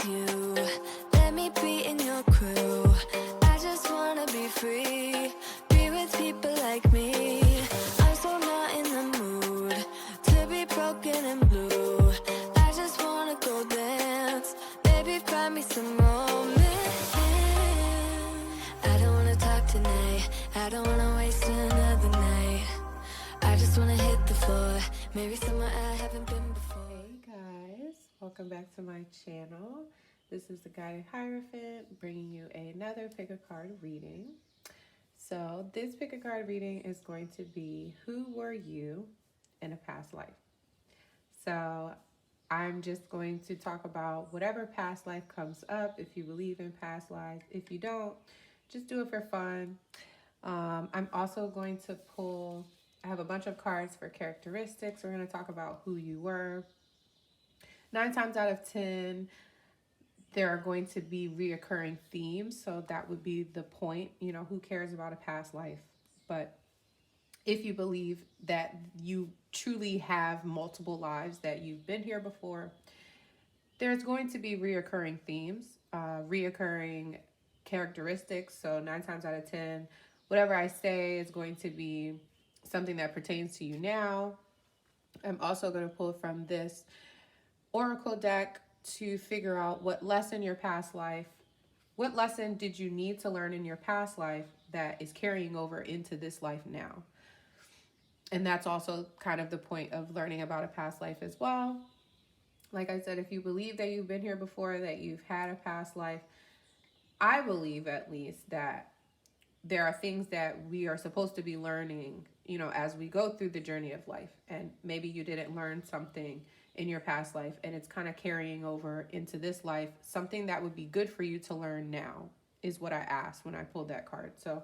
with you. Let me be in your crew. I just wanna be free. Be with people like me. I'm so not in the mood to be broken and blue. I just wanna go dance. Baby, find me some romance. I don't wanna talk tonight. I don't wanna waste another night. I just wanna hit the floor. Maybe somewhere I haven't been before. Hey guys, welcome back to my channel. This is the Guided Hierophant bringing you another pick a card reading. So this pick a card reading is going to be who were you in a past life. So I'm just going to talk about whatever past life comes up. If you believe in past lives, if you don't, just do it for fun. I'm also going to pull, I have a bunch of cards for characteristics. We're going to talk about who you were. 9 times out of 10, there are going to be reoccurring themes. So that would be the point. You know, who cares about a past life? But if you believe that you truly have multiple lives, that you've been here before, there's going to be reoccurring themes, reoccurring characteristics. So 9 times out of 10, whatever I say is going to be something that pertains to you now. I'm also going to pull from this oracle deck to figure out what lesson what lesson did you need to learn in your past life that is carrying over into this life now. And that's also kind of the point of learning about a past life as well. Like I said, if you believe that you've been here before, that you've had a past life, I believe at least that there are things that we are supposed to be learning, you know, as we go through the journey of life. And maybe you didn't learn something in your past life and it's kind of carrying over into this life. Something that would be good for you to learn now is what I asked when I pulled that card. So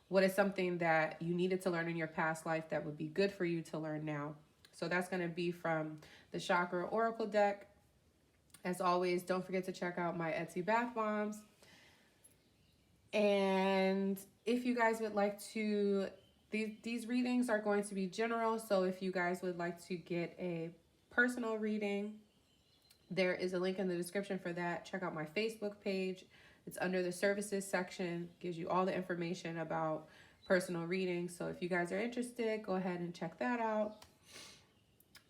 what is something that you needed to learn in your past life that would be good for you to learn now? So that's going to be from the Chakra Oracle deck. As always, don't forget to check out my Etsy bath bombs. And if you guys would like to, these readings are going to be general. So if you guys would like to get a personal reading, there is a link in the description for that. Check out my Facebook page. It's under the services section, gives you all the information about personal readings. So if you guys are interested, go ahead and check that out.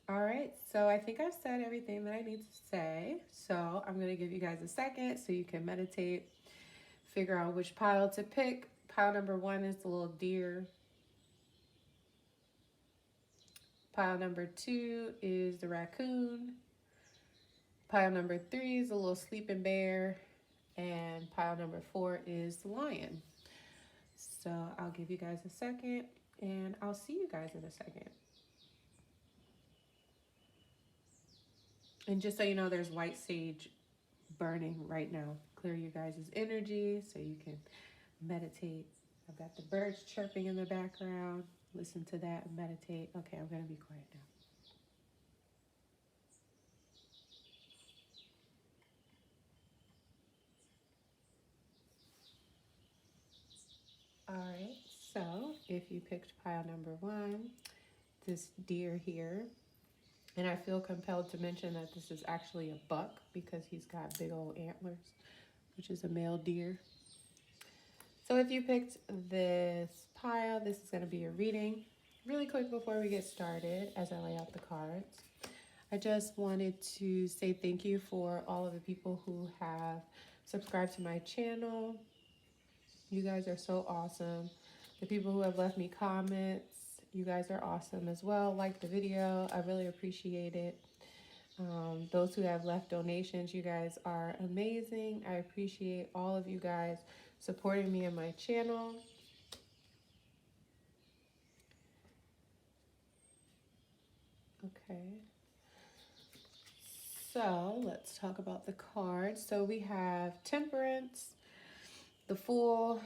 All right, so I think I've said everything that I need to say. So I'm going to give you guys a second so you can meditate, figure out which pile to pick. Pile number 1 is the little deer. Pile number 2 is the raccoon. Pile number 3 is the little sleeping bear. And pile number 4 is the lion. So I'll give you guys a second and I'll see you guys in a second. And just so you know, there's white sage burning right now. Clear you guys' energy so you can meditate. I've got the birds chirping in the background. Listen to that and meditate. Okay, I'm going to be quiet now. All right, so if you picked pile number 1, this deer here, and I feel compelled to mention that this is actually a buck because he's got big old antlers, which is a male deer. So if you picked this pile, this is going to be your reading. Really quick before we get started, as I lay out the cards, I just wanted to say thank you for all of the people who have subscribed to my channel. You guys are so awesome. The people who have left me comments, you guys are awesome as well. Like the video, I really appreciate it. Those who have left donations, you guys are amazing. I appreciate all of you guys supporting me and my channel. Okay. So let's talk about the cards. So we have Temperance, the Fool,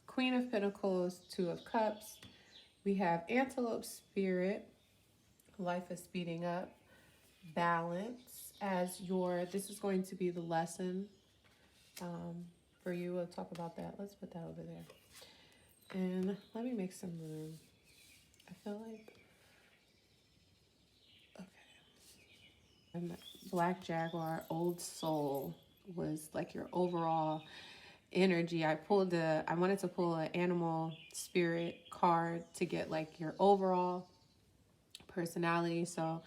Queen of Pentacles, 2 of Cups. We have Antelope Spirit, life is speeding up, Balance as this is going to be the lesson for you. We'll talk about that. Let's put that over there. And let me make some room. I feel like, okay. And Black Jaguar, Old Soul. was like your overall energy. I wanted to pull an animal spirit card to get like your overall personality. So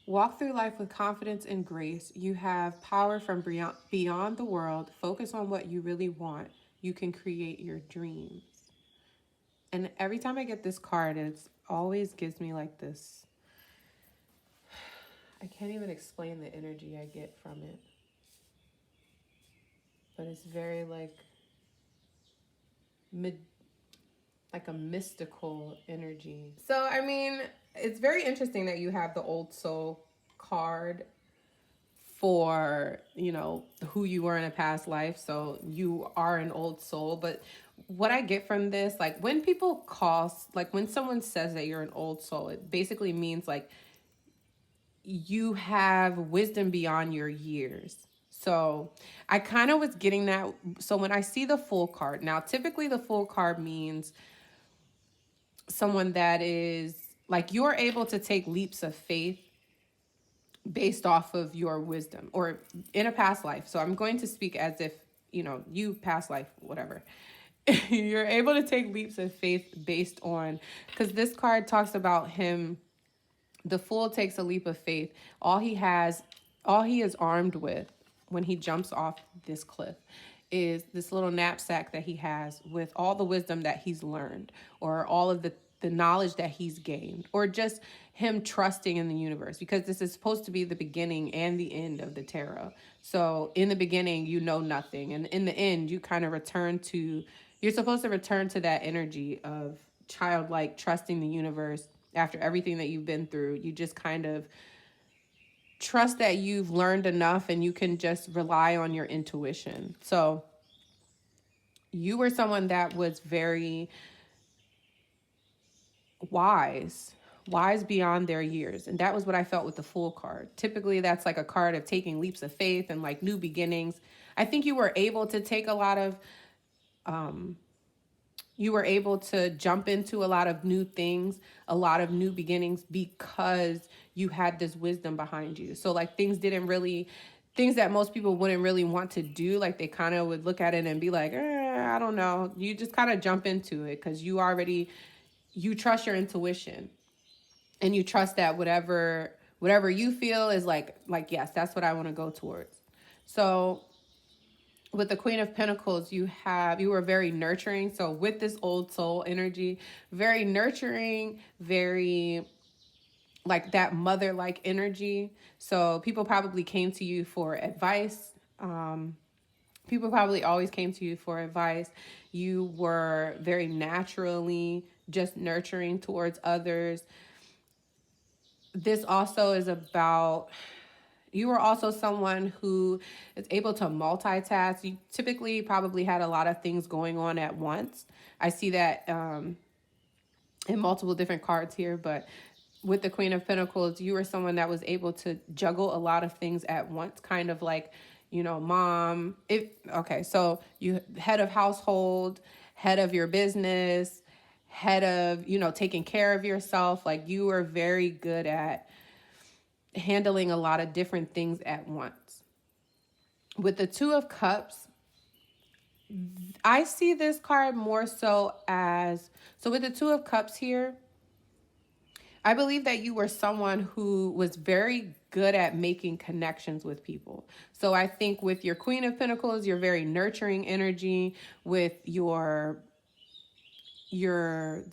walk through life with confidence and grace. You have power from beyond the world. Focus on what you really want. You can create your dreams. And every time I get this card, it always gives me like this. I can't even explain the energy I get from it. But it's very like like a mystical energy. So, I mean, it's very interesting that you have the old soul card for, you know, who you were in a past life. So you are an old soul. But what I get from this, like when people like when someone says that you're an old soul, it basically means like you have wisdom beyond your years. So I kind of was getting that. So when I see the full card, now typically the full card means someone that is like you're able to take leaps of faith based off of your wisdom or in a past life. So I'm going to speak as if, you know, you past life, whatever. You're able to take leaps of faith based on, because this card talks about him. The fool takes a leap of faith. All he is armed with when he jumps off this cliff is this little knapsack that he has with all the wisdom that he's learned, or all of the knowledge that he's gained, or just him trusting in the universe, because this is supposed to be the beginning and the end of the tarot. So in the beginning, you know nothing. And in the end, you kind of you're supposed to return to that energy of childlike trusting the universe. After everything that you've been through, you just kind of trust that you've learned enough and you can just rely on your intuition. So you were someone that was very wise beyond their years. And that was what I felt with the Fool card. Typically, that's like a card of taking leaps of faith and like new beginnings. I think you were able to take a lot of, you were able to jump into a lot of new things, a lot of new beginnings, because you had this wisdom behind you. So like things that most people wouldn't really want to do, like they kind of would look at it and be like, I don't know. You just kind of jump into it because you trust your intuition, and you trust that whatever you feel is like, yes, that's what I want to go towards. So with the Queen of Pentacles, you were very nurturing. So with this old soul energy, very nurturing, very like that mother-like energy. So people probably came to you for advice. People probably always came to you for advice. You were very naturally just nurturing towards others. This also is about, you were also someone who is able to multitask. You typically probably had a lot of things going on at once. I see that in multiple different cards here, but with the Queen of Pentacles, you were someone that was able to juggle a lot of things at once, kind of like, you know, mom. So you head of household, head of your business, head of, you know, taking care of yourself. Like you were very good at handling a lot of different things at once. With the Two of Cups, I see this card more so with the Two of Cups here, I believe that you were someone who was very good at making connections with people. So I think with your Queen of Pentacles, you're very nurturing energy. With the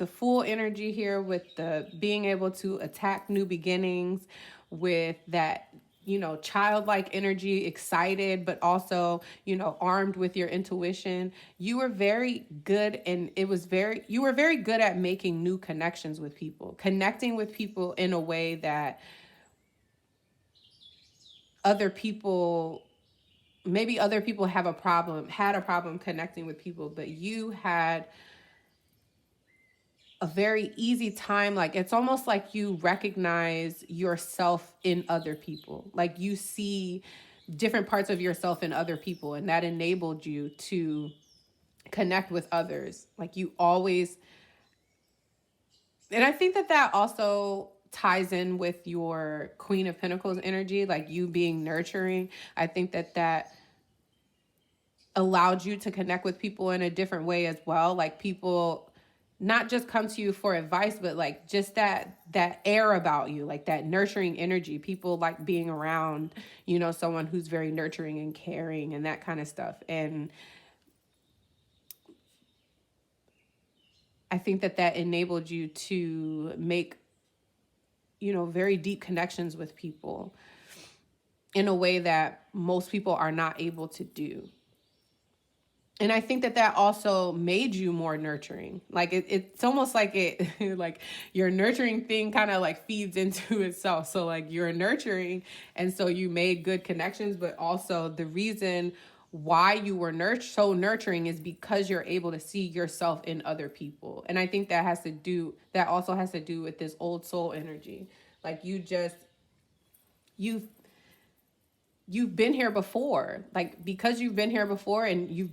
Fool energy here, with the being able to attack new beginnings, with that, you know, childlike energy, excited, but also, you know, armed with your intuition. You were very good, and you were very good at making new connections with people, connecting with people in a way that other people had a problem connecting with people, but you had a very easy time. Like it's almost like you recognize yourself in other people. Like you see different parts of yourself in other people, and that enabled you to connect with others. Like you always, and I think that also ties in with your Queen of Pentacles energy, like you being nurturing. I think that allowed you to connect with people in a different way as well. Like people not just come to you for advice, but like just that air about you, like that nurturing energy. People like being around, you know, someone who's very nurturing and caring and that kind of stuff. And I think that enabled you to make, you know, very deep connections with people in a way that most people are not able to do. And I think that also made you more nurturing. Like it's almost like it, like your nurturing thing kind of like feeds into itself. So like you're nurturing, and so you made good connections, but also the reason why you were so nurturing is because you're able to see yourself in other people. And I think that also has to do with this old soul energy. Like you've you've been here before, like because you've been here before, and you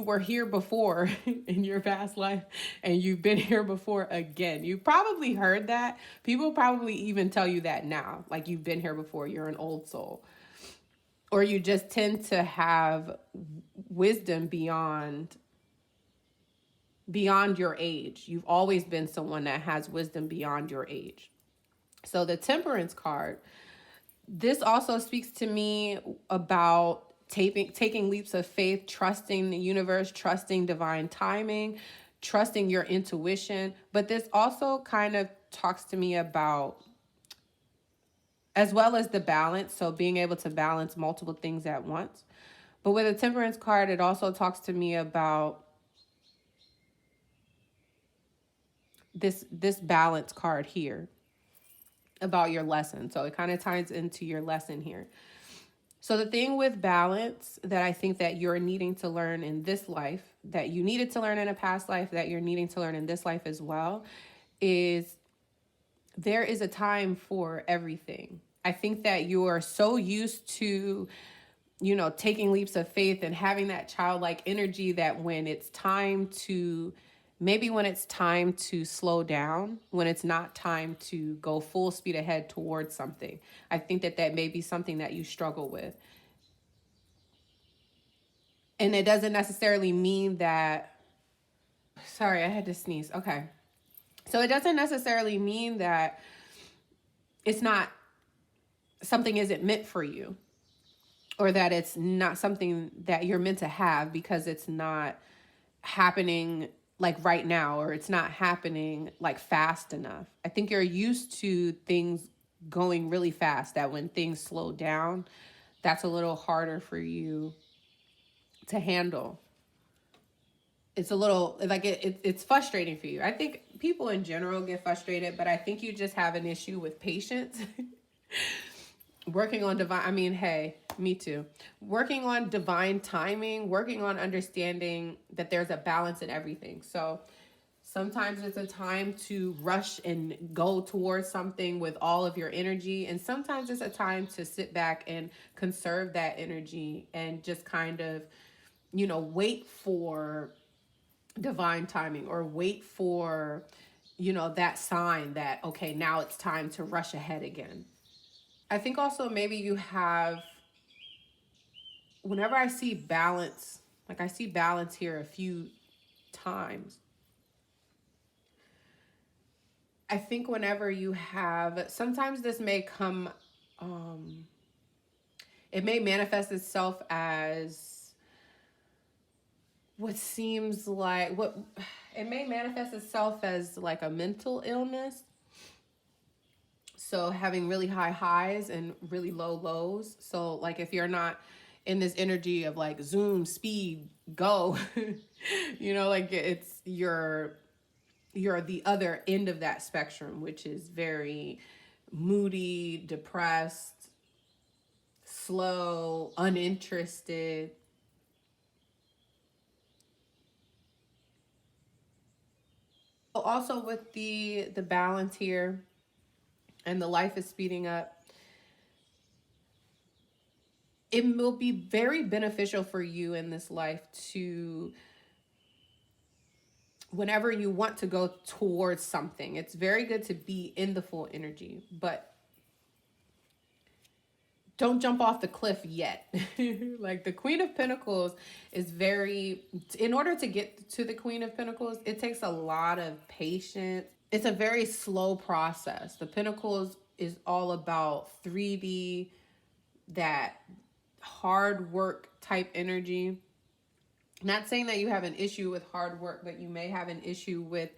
were here before in your past life, and you've been here before again. You probably heard that. People probably even tell you that now, like you've been here before, you're an old soul. Or you just tend to have wisdom beyond your age. You've always been someone that has wisdom beyond your age. So the Temperance card, this also speaks to me about taking leaps of faith, trusting the universe, trusting divine timing, trusting your intuition. But this also kind of talks to me about, as well as the balance, so being able to balance multiple things at once. But with a Temperance card, it also talks to me about this balance card here, about your lesson. So it kind of ties into your lesson here. So the thing with balance that I think that you're needing to learn in this life, that you needed to learn in a past life, that you're needing to learn in this life as well, is there is a time for everything. I think that you are so used to, you know, taking leaps of faith and having that childlike energy that when it's time to slow down, when it's not time to go full speed ahead towards something, I think that may be something that you struggle with. And it doesn't necessarily mean that, sorry, I had to sneeze. Okay. So it doesn't necessarily mean that it's not, something isn't meant for you, or that it's not something that you're meant to have because it's not happening like right now, or it's not happening like fast enough. I think you're used to things going really fast, that when things slow down, that's a little harder for you to handle. It's a little like it's frustrating for you. I think people in general get frustrated, but I think you just have an issue with patience. Working on divine, I mean, hey, me too. Working on divine timing, working on understanding that there's a balance in everything. So sometimes it's a time to rush and go towards something with all of your energy. And sometimes it's a time to sit back and conserve that energy and just kind of, you know, wait for divine timing, or wait for, you know, that sign that, okay, now it's time to rush ahead again. I think also maybe you have, whenever I see balance, like I see balance here a few times. I think whenever you have, sometimes this may come, it may manifest itself as it may manifest itself as like a mental illness. So having really high highs and really low lows. So like if you're not in this energy of like zoom, speed, go, you know, like you're the other end of that spectrum, which is very moody, depressed, slow, uninterested. Also with the balance here and the life is speeding up, it will be very beneficial for you in this life to, whenever you want to go towards something, it's very good to be in the full energy. But don't jump off the cliff yet. Like the Queen of Pentacles is very, in order to get to the Queen of Pentacles, it takes a lot of patience. It's a very slow process. The Pentacles is all about 3D, that hard work type energy. Not saying that you have an issue with hard work, but you may have an issue with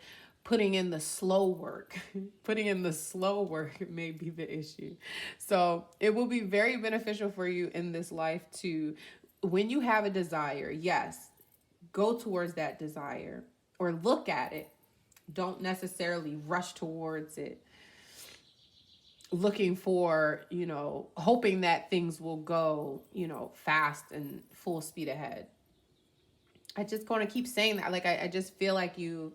putting in the slow work. Putting in the slow work may be the issue. So it will be very beneficial for you in this life to, when you have a desire, yes, go towards that desire or look at it. Don't necessarily rush towards it, looking for, hoping that things will go, fast and full speed ahead. I just want to keep saying that. Like, I just feel like you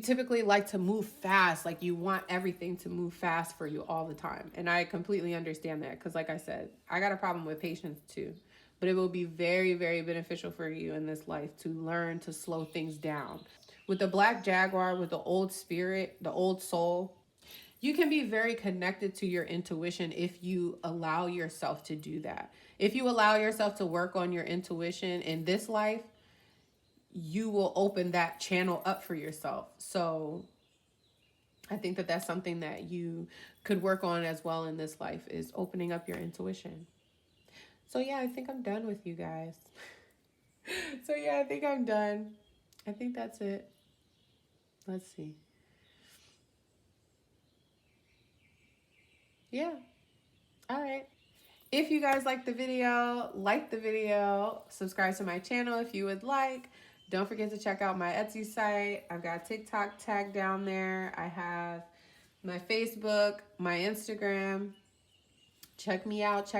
typically like to move fast. Like you want everything to move fast for you all the time. And I completely understand that. Because like I said, I got a problem with patience too. But it will be very, very beneficial for you in this life to learn to slow things down. With the Black Jaguar, with the old spirit, the old soul, you can be very connected to your intuition if you allow yourself to do that. If you allow yourself to work on your intuition in this life, you will open that channel up for yourself. So I think that that's something that you could work on as well in this life, is opening up your intuition. So yeah, I think I'm done with you guys. So yeah, I think I'm done. I think that's it. Let's see. Yeah. All right. If you guys like the video, subscribe to my channel if you would like. Don't forget to check out my Etsy site. I've got TikTok tag down there. I have my Facebook, my Instagram. Check me out.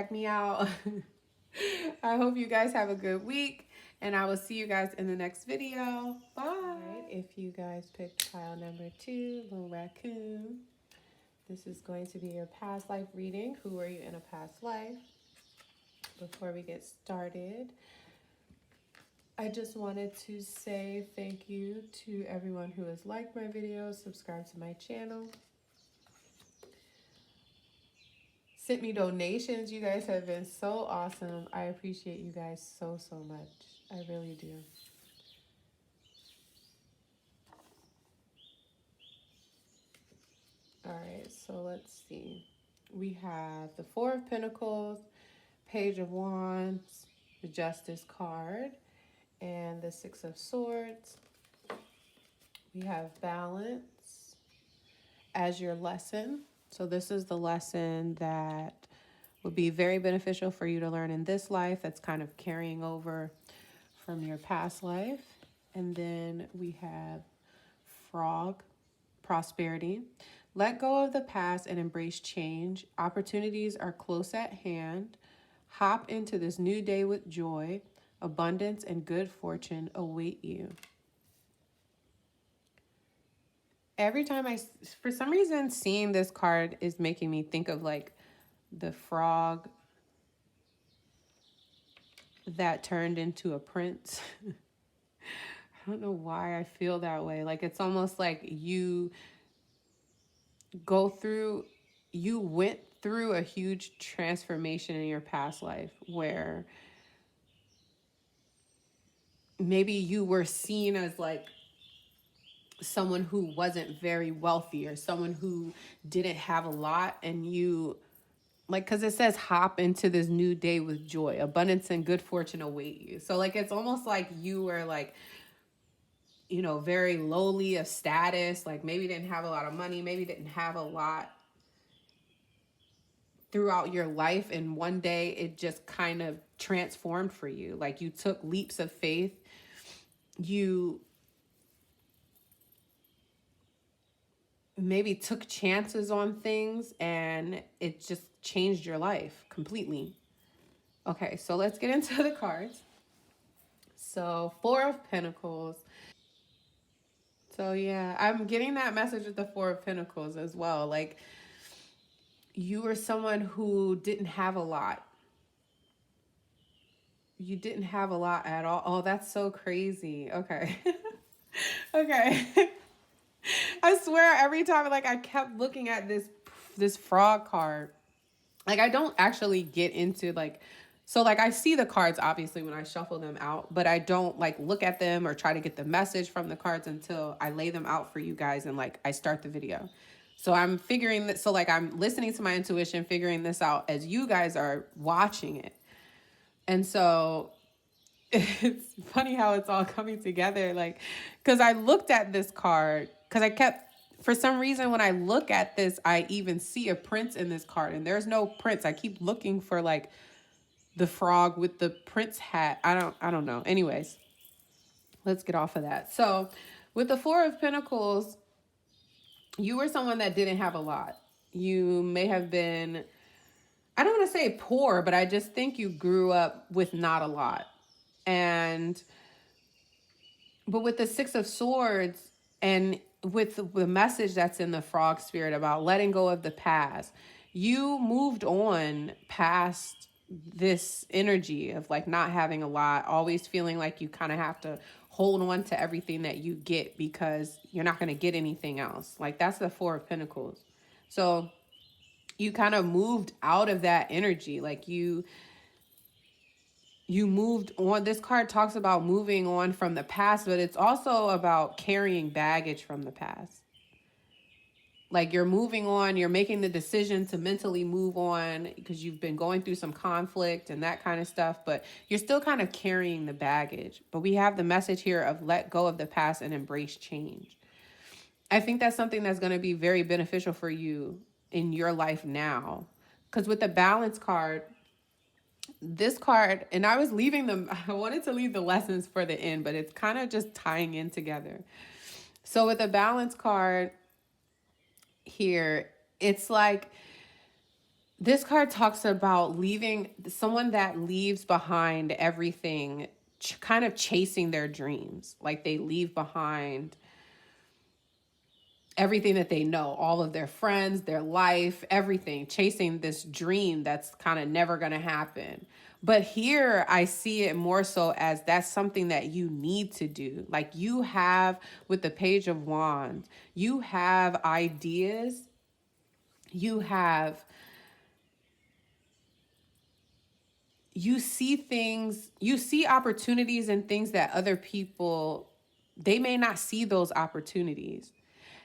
I hope you guys have a good week, and I will see you guys in the next video. Bye. All right, if you guys picked pile number 2, Little Raccoon, this is going to be your past life reading. Who are you in a past life? Before we get started, I just wanted to say thank you to everyone who has liked my videos, subscribed to my channel, sent me donations. You guys have been so awesome. I appreciate you guys so, so much. I really do. All right, so let's see. We have the 4 of Pentacles, Page of Wands, the Justice card, and the 6 of Swords. We have balance as your lesson. So this is the lesson that would be very beneficial for you to learn in this life, that's kind of carrying over from your past life. And then we have frog, prosperity. Let go of the past and embrace change. Opportunities are close at hand. Hop into this new day with joy. Abundance and good fortune await you. Every time for some reason, seeing this card is making me think of like the frog that turned into a prince. I don't know why I feel that way. Like it's almost like you went through a huge transformation in your past life where maybe you were seen as like someone who wasn't very wealthy or someone who didn't have a lot, and you like, because it says hop into this new day with joy, abundance and good fortune await you. So like it's almost like you were like, very lowly of status, like maybe didn't have a lot of money, maybe didn't have a lot throughout your life, and one day it just kind of transformed for you. Like you took leaps of faith, you maybe took chances on things, and it just changed your life completely. Okay, so let's get into the cards. So 4 of Pentacles. So yeah, I'm getting that message with the 4 of Pentacles as well. Like you were someone who didn't have a lot. You didn't have a lot at all. Oh, that's so crazy. Okay. Okay. I swear every time like I kept looking at this frog card, like, I don't actually get into like, so like I see the cards obviously when I shuffle them out, but I don't like look at them or try to get the message from the cards until I lay them out for you guys and like I start the video. So I'm figuring that, so like I'm listening to my intuition, figuring this out as you guys are watching it. And so it's funny how it's all coming together. Like, because I looked at this card, because I kept, for some reason, when I look at this, I even see a prince in this card, and there's no prince. I keep looking for like the frog with the prince hat. I don't know. Anyways, let's get off of that. So, with the Four of Pentacles, you were someone that didn't have a lot. You may have been, I don't want to say poor, but I just think you grew up with not a lot. And but with the Six of Swords and with the message that's in the frog spirit about letting go of the past, you moved on past this energy of like not having a lot, always feeling like you kind of have to hold on to everything that you get because you're not going to get anything else. Like, that's the Four of Pentacles. So you kind of moved out of that energy. Like, you moved on. This card talks about moving on from the past, but it's also about carrying baggage from the past. Like, you're moving on, you're making the decision to mentally move on because you've been going through some conflict and that kind of stuff, but you're still kind of carrying the baggage. But we have the message here of let go of the past and embrace change. I think that's something that's going to be very beneficial for you in your life now. Because with the Balance card, this card, and I was leaving them, I wanted to leave the lessons for the end, but it's kind of just tying in together. So with the Balance card here, it's like this card talks about leaving, someone that leaves behind everything, kind of chasing their dreams. Like, they leave behind everything that they know, all of their friends, their life, everything, chasing this dream that's kind of never going to happen. But here I see it more so as that's something that you need to do. Like, you have, with the Page of Wands, you have ideas, you see things, you see opportunities and things that other people, they may not see those opportunities.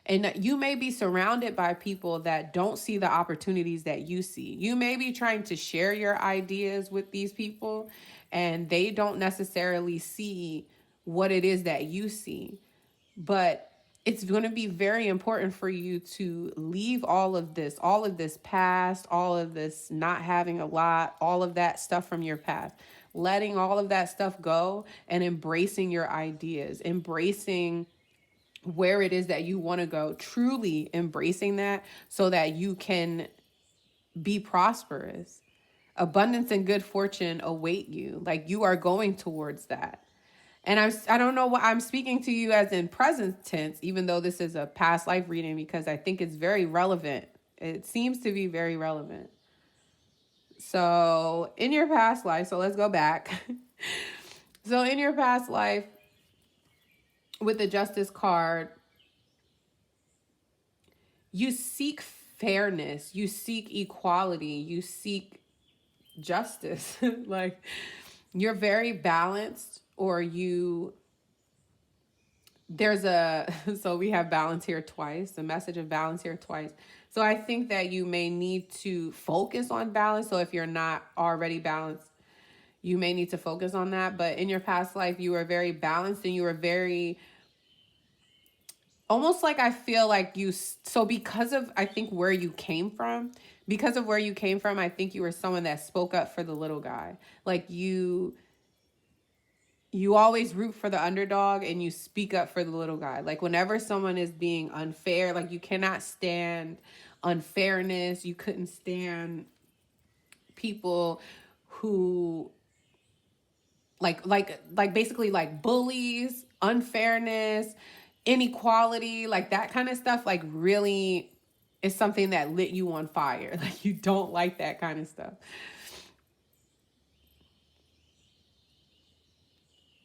And you may be surrounded by people that don't see the opportunities that you see. You may be trying to share your ideas with these people, and they don't necessarily see what it is that you see. But it's going to be very important for you to leave all of this past, all of this not having a lot, all of that stuff from your past. Letting all of that stuff go and embracing your ideas, embracing where it is that you want to go, truly embracing that so that you can be prosperous. Abundance and good fortune await you. Like, you are going towards that. And I don't know what I'm speaking to you as in present tense, even though this is a past life reading, because I think it's very relevant. It seems to be very relevant. So in your past life, so let's go back. So in your past life, with the Justice card, you seek fairness, you seek equality, you seek justice. Like, you're very balanced, or so we have balance here twice, the message of balance here twice. So I think that you may need to focus on balance. So if you're not already balanced, you may need to focus on that. But in your past life, you were very balanced, and you were very, almost like, I feel like so because of, I think, where you came from, I think you were someone that spoke up for the little guy. Like, you always root for the underdog and you speak up for the little guy. Like, whenever someone is being unfair, like, you cannot stand unfairness. You couldn't stand people who like basically like bullies, unfairness, inequality, like that kind of stuff, like, really is something that lit you on fire. Like, you don't like that kind of stuff.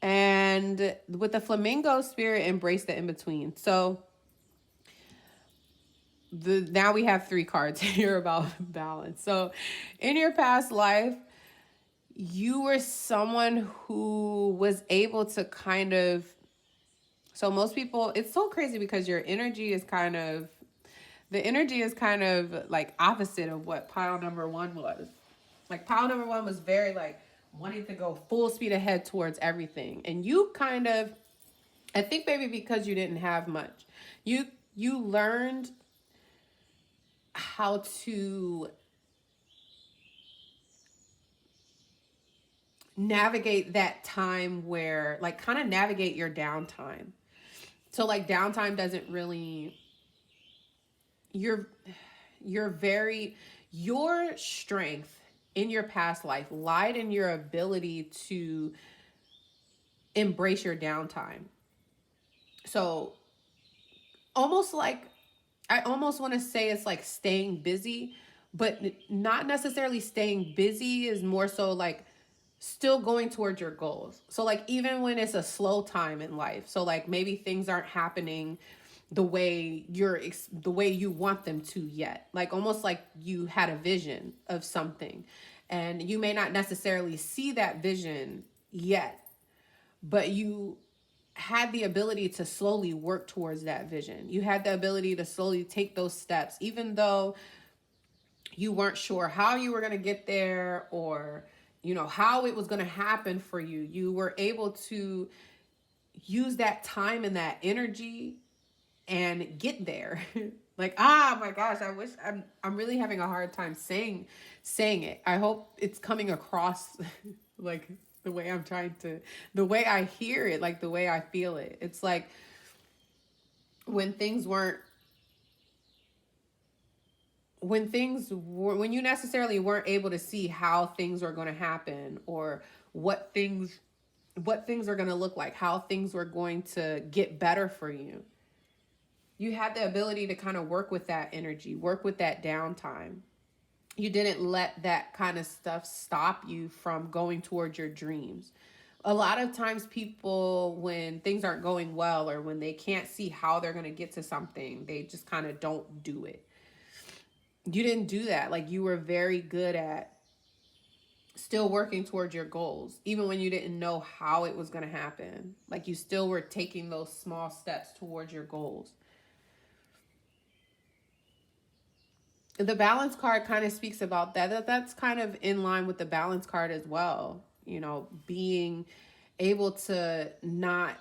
And with the Flamingo spirit, embrace the in-between. So now we have 3 cards here about balance. So in your past life, you were someone who was able to kind of, so most people, it's so crazy because your energy is kind of, the energy is kind of like opposite of what pile number 1 was. Like pile number 1 was very like wanting to go full speed ahead towards everything. And you kind of, I think maybe because you didn't have much, you learned how to navigate that time where, like, kind of navigate your downtime. So like downtime doesn't really, you're very, your strength in your past life lied in your ability to embrace your downtime. So almost like, I almost want to say it's like staying busy, but not necessarily staying busy, is more so like still going towards your goals. So like even when it's a slow time in life, so like maybe things aren't happening the way the way you want them to yet, like almost like you had a vision of something and you may not necessarily see that vision yet, but you had the ability to slowly work towards that vision. You had the ability to slowly take those steps, even though you weren't sure how you were going to get there, or how it was going to happen for you. You were able to use that time and that energy and get there. Like, my gosh, I wish, I'm really having a hard time saying it. I hope it's coming across like the way I'm trying to, the way I hear it, like the way I feel it. It's like when things weren't, when you necessarily weren't able to see how things were going to happen, or what things are going to look like, how things were going to get better for you. You had the ability to kind of work with that energy, work with that downtime. You didn't let that kind of stuff stop you from going towards your dreams. A lot of times people, when things aren't going well, or when they can't see how they're going to get to something, they just kind of don't do it. You didn't do that. Like, you were very good at still working towards your goals, even when you didn't know how it was going to happen. Like, you still were taking those small steps towards your goals. The balance card kind of speaks about that. That's kind of in line with the balance card as well. Being able to not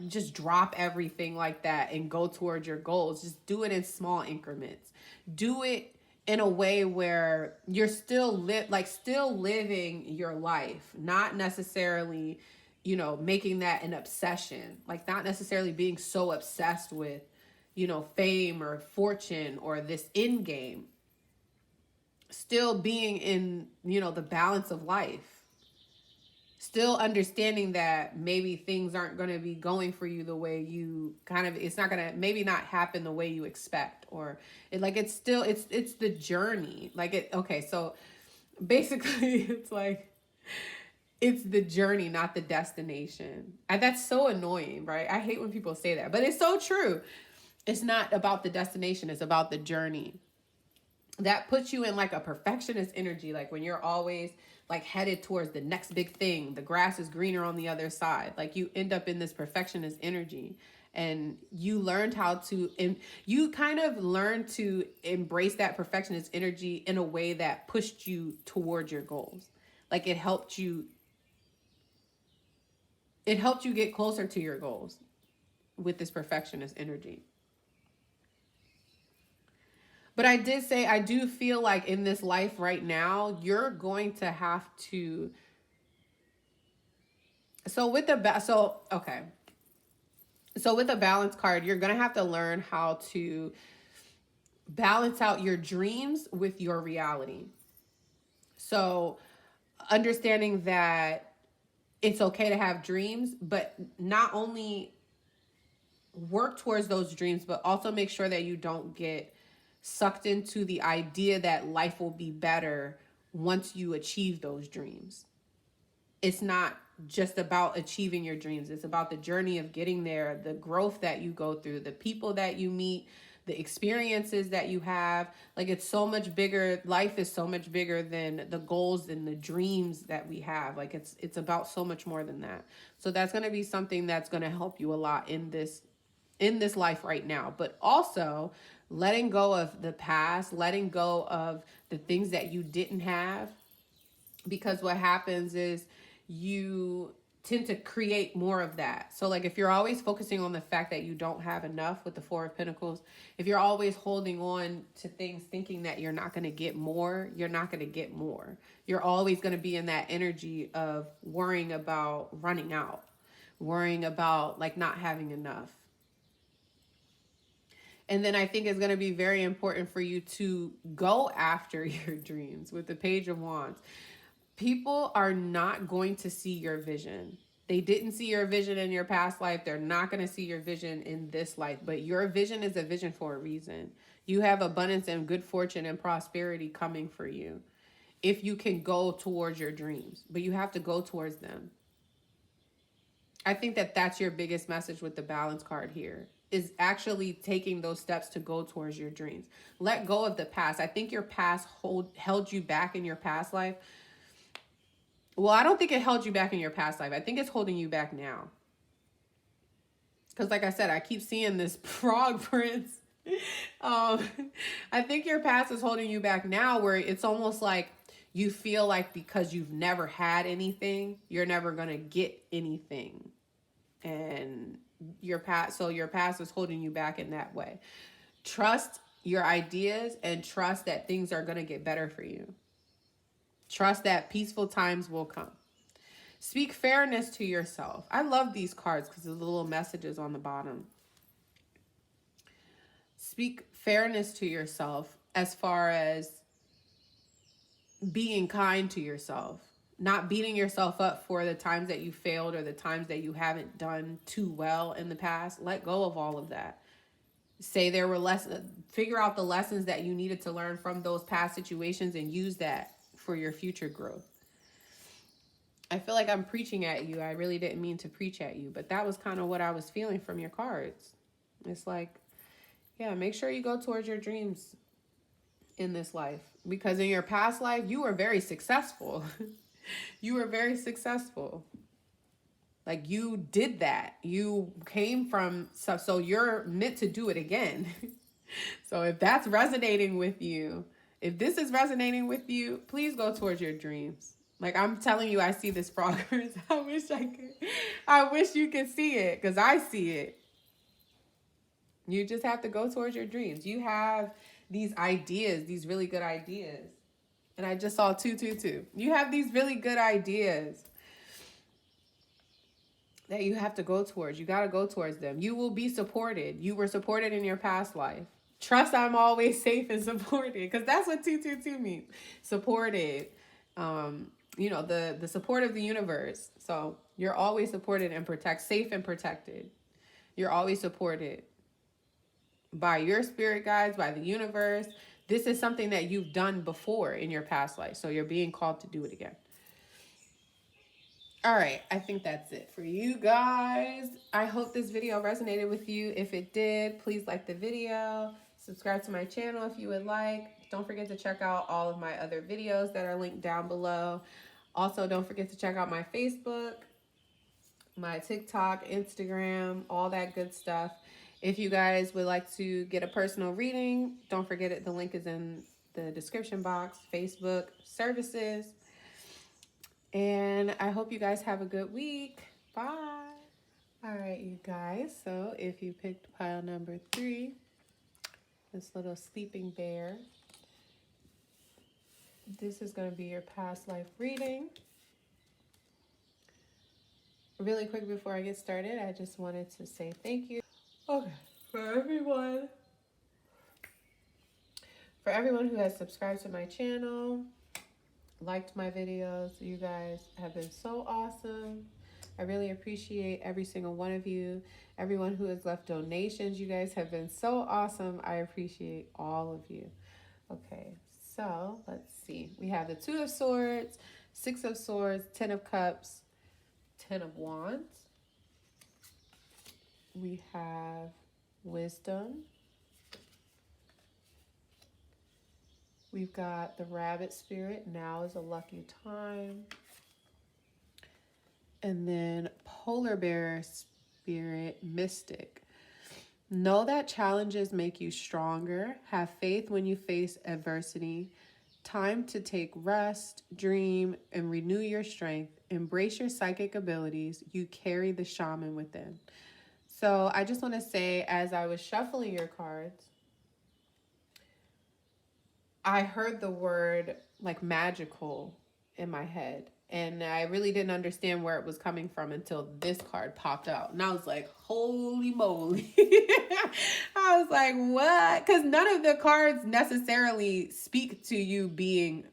just drop everything like that and go towards your goals. Just do it in small increments. Do it in a way where you're still living your life, not necessarily, making that an obsession. Like, not necessarily being so obsessed with, fame or fortune or this end game. Still being in, the balance of life. Still understanding that maybe things aren't going to be going for you the way you it's not going to maybe not happen the way you expect, or it's the journey. So basically it's like, it's the journey, not the destination. And that's so annoying, right? I hate when people say that, but it's so true. It's not about the destination, it's about the journey. That puts you in like a perfectionist energy, like when you're always like headed towards the next big thing, the grass is greener on the other side. Like, you end up in this perfectionist energy, and you learned how to, and you kind of learned to embrace that perfectionist energy in a way that pushed you towards your goals. Like, it helped you get closer to your goals with this perfectionist energy. But I did say, I do feel like in this life right now, you're going to have to. So with the balance card, you're going to have to learn how to balance out your dreams with your reality. So understanding that it's okay to have dreams, but not only work towards those dreams, but also make sure that you don't get sucked into the idea that life will be better once you achieve those dreams. It's not just about achieving your dreams. It's about the journey of getting there, the growth that you go through, the people that you meet, the experiences that you have. Like, it's so much bigger. Life is so much bigger than the goals and the dreams that we have. Like, it's about so much more than that. So that's going to be something that's going to help you a lot in this life right now. But also letting go of the past, letting go of the things that you didn't have, because what happens is you tend to create more of that. So like, if you're always focusing on the fact that you don't have enough with the Four of Pentacles, if you're always holding on to things thinking that you're not going to get more, you're not going to get more. You're always going to be in that energy of worrying about running out, worrying about like not having enough. And then I think it's going to be very important for you to go after your dreams with the Page of Wands. People are not going to see your vision. They didn't see your vision in your past life. They're not going to see your vision in this life. But your vision is a vision for a reason. You have abundance and good fortune and prosperity coming for you if you can go towards your dreams. But you have to go towards them. I think that that's your biggest message with the balance card here, is actually taking those steps to go towards your dreams. Let go of the past. I think your past held you back in your past life. Well, I don't think it held you back in your past life. I think it's holding you back now. Because like I said, I keep seeing this frog prince. I think your past is holding you back now, where it's almost like you feel like because you've never had anything, you're never going to get anything. And your past is holding you back in that way. Trust your ideas and trust that things are going to get better for you. Trust that peaceful times will come. Speak fairness to yourself. I love these cards because of the little messages on the bottom. Speak fairness to yourself as far as being kind to yourself. Not beating yourself up for the times that you failed or the times that you haven't done too well in the past. Let go of all of that. Say there were lessons. Figure out the lessons that you needed to learn from those past situations and use that for your future growth. I feel like I'm preaching at you. I really didn't mean to preach at you, but that was kind of what I was feeling from your cards. It's like, yeah, make sure you go towards your dreams in this life, because in your past life, you were very successful. You were very successful. Like, you did that. You came from stuff, so you're meant to do it again. So if that's resonating with you, if this is resonating with you, please go towards your dreams. Like, I'm telling you, I see this progress. I wish I could. I wish you could see it, because I see it. You just have to go towards your dreams. You have these ideas, these really good ideas. And I just saw 222. You have these really good ideas that you have to go towards. You got to go towards them. You will be supported. You were supported in your past life. Trust I'm always safe and supported, because that's what 222 means. Supported. You know, the support of the universe. So you're always supported and safe and protected. You're always supported by your spirit guides, by the universe. This is something that you've done before in your past life. So you're being called to do it again. All right, I think that's it for you guys. I hope this video resonated with you. If it did, please like the video. Subscribe to my channel if you would like. Don't forget to check out all of my other videos that are linked down below. Also, don't forget to check out my Facebook, my TikTok, Instagram, all that good stuff. If you guys would like to get a personal reading, don't forget it. The link is in the description box. Facebook services. And I hope you guys have a good week. Bye. All right, you guys. So if you picked pile number 3, this little sleeping bear, this is going to be your past life reading. Really quick before I get started, I just wanted to say thank you. Okay, for everyone who has subscribed to my channel, liked my videos. You guys have been so awesome. I really appreciate every single one of you. Everyone who has left donations, you guys have been so awesome. I appreciate all of you. Okay, so let's see. We have the 2 of Swords, 6 of Swords, 10 of Cups, 10 of Wands. We have Wisdom, We've got the rabbit spirit. Now is a lucky time. And then polar bear spirit, mystic. Know that challenges make you stronger. Have faith when you face adversity. Time to take rest, dream, and renew your strength. Embrace your psychic abilities. You carry the shaman within. So I just want to say, as I was shuffling your cards, I heard the word like magical in my head. And I really didn't understand where it was coming from until this card popped out. And I was like, holy moly. I was like, what? Because none of the cards necessarily speak to you being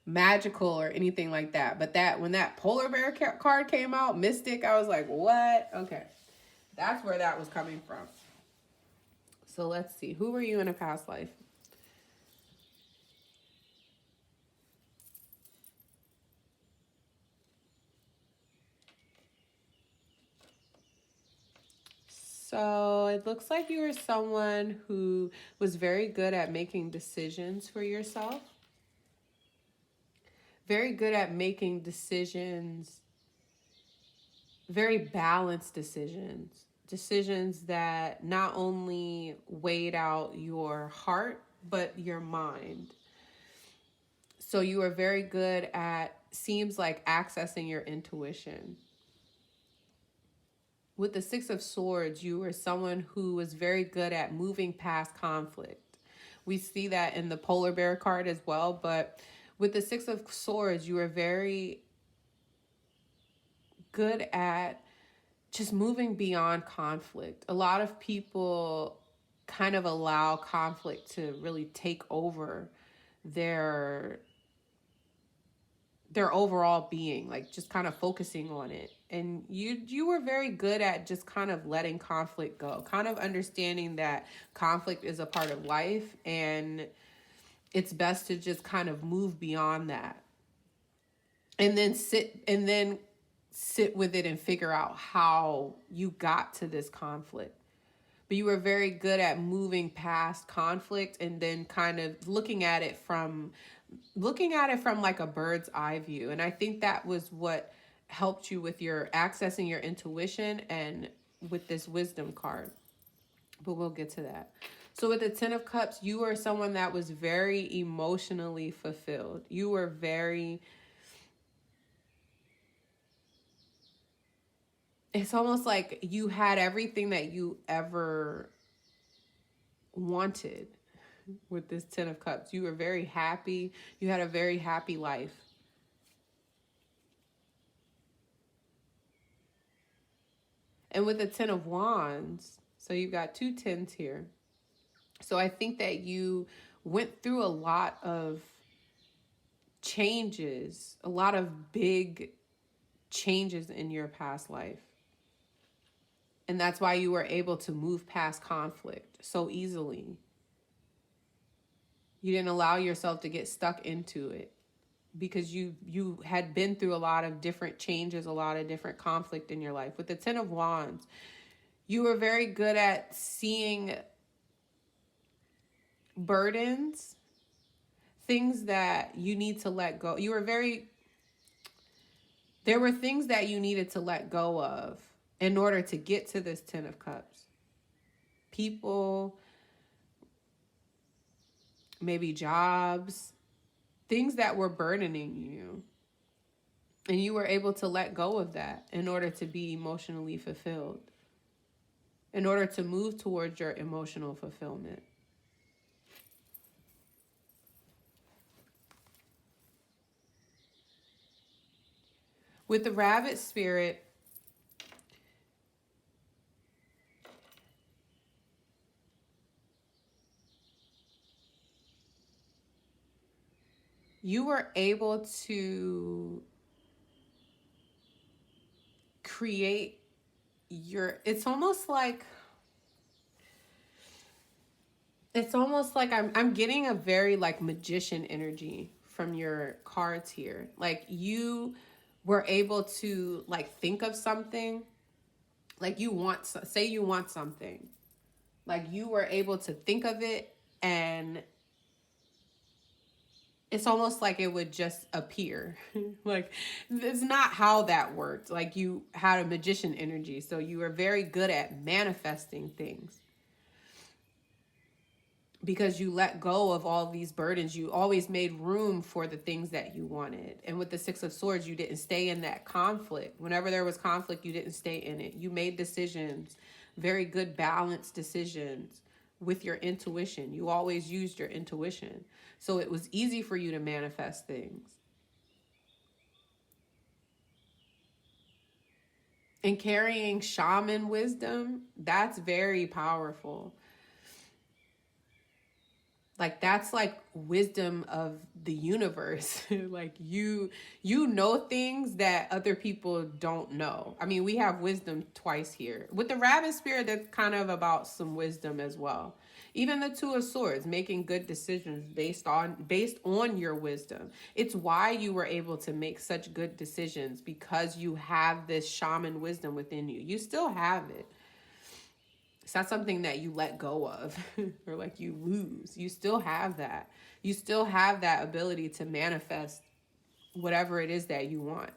magical or anything like that. But that when that polar bear card came out, mystic, I was like, what? Okay. That's where that was coming from. So let's see. Who were you in a past life? So it looks like you were someone who was very good at making decisions for yourself. Very good at making decisions, very balanced decisions. Decisions that not only weighed out your heart, but your mind. So you are very good at, seems like, accessing your intuition. With the Six of Swords, you were someone who was very good at moving past conflict. We see that in the polar bear card as well, but with the Six of Swords, you were very good at just moving beyond conflict. A lot of people kind of allow conflict to really take over their overall being, like just kind of focusing on it. And you were very good at just kind of letting conflict go, kind of understanding that conflict is a part of life and it's best to just kind of move beyond that. And then sit with it and figure out how you got to this conflict. But you were very good at moving past conflict and then kind of looking at it from like a bird's eye view. And I think that was what helped you with your accessing your intuition and with this wisdom card. But we'll get to that. So with the Ten of Cups, you were someone that was very emotionally fulfilled. You were very, it's almost like you had everything that you ever wanted with this Ten of Cups. You were very happy. You had a very happy life. And with the Ten of Wands, so you've got two tens here. So I think that you went through a lot of changes, a lot of big changes in your past life. And that's why you were able to move past conflict so easily. You didn't allow yourself to get stuck into it because you had been through a lot of different changes, a lot of different conflict in your life. With the Ten of Wands, you were very good at seeing burdens, things that you need to let go. There were things that you needed to let go of in order to get to this Ten of Cups. People, maybe jobs, things that were burdening you. And you were able to let go of that in order to be emotionally fulfilled, in order to move towards your emotional fulfillment. With the rabbit spirit, you were able to create it's almost like I'm getting a very like magician energy from your cards here. Like you were able to like think of something, like say you want something, like you were able to think of it and it's almost like it would just appear. Like, it's not how that worked. Like, you had a magician energy, so you were very good at manifesting things because you let go of all these burdens. You always made room for the things that you wanted. And with the Six of Swords, you didn't stay in that conflict. Whenever there was conflict, you didn't stay in it. You made decisions, very good balanced decisions with your intuition. You always used your intuition. So it was easy for you to manifest things. And carrying shaman wisdom, that's very powerful. Like, that's like wisdom of the universe. Like, you know things that other people don't know. I mean, we have wisdom twice here. With the rabbit spirit, that's kind of about some wisdom as well. Even the Two of Swords, making good decisions based on your wisdom. It's why you were able to make such good decisions, because you have this shaman wisdom within you. You still have it. It's not something that you let go of or like you lose. You still have that. You still have that ability to manifest whatever it is that you want.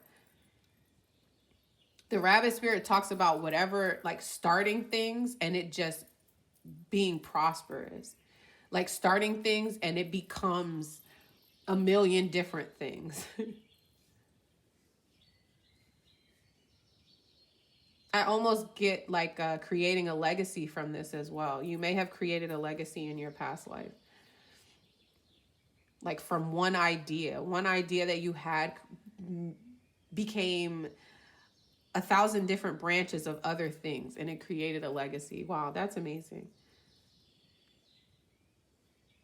The rabbit spirit talks about whatever, like starting things and it just being prosperous. Like starting things and it becomes a million different things. I almost get like creating a legacy from this as well. You may have created a legacy in your past life. Like from one idea that you had became 1,000 different branches of other things and it created a legacy. Wow, that's amazing.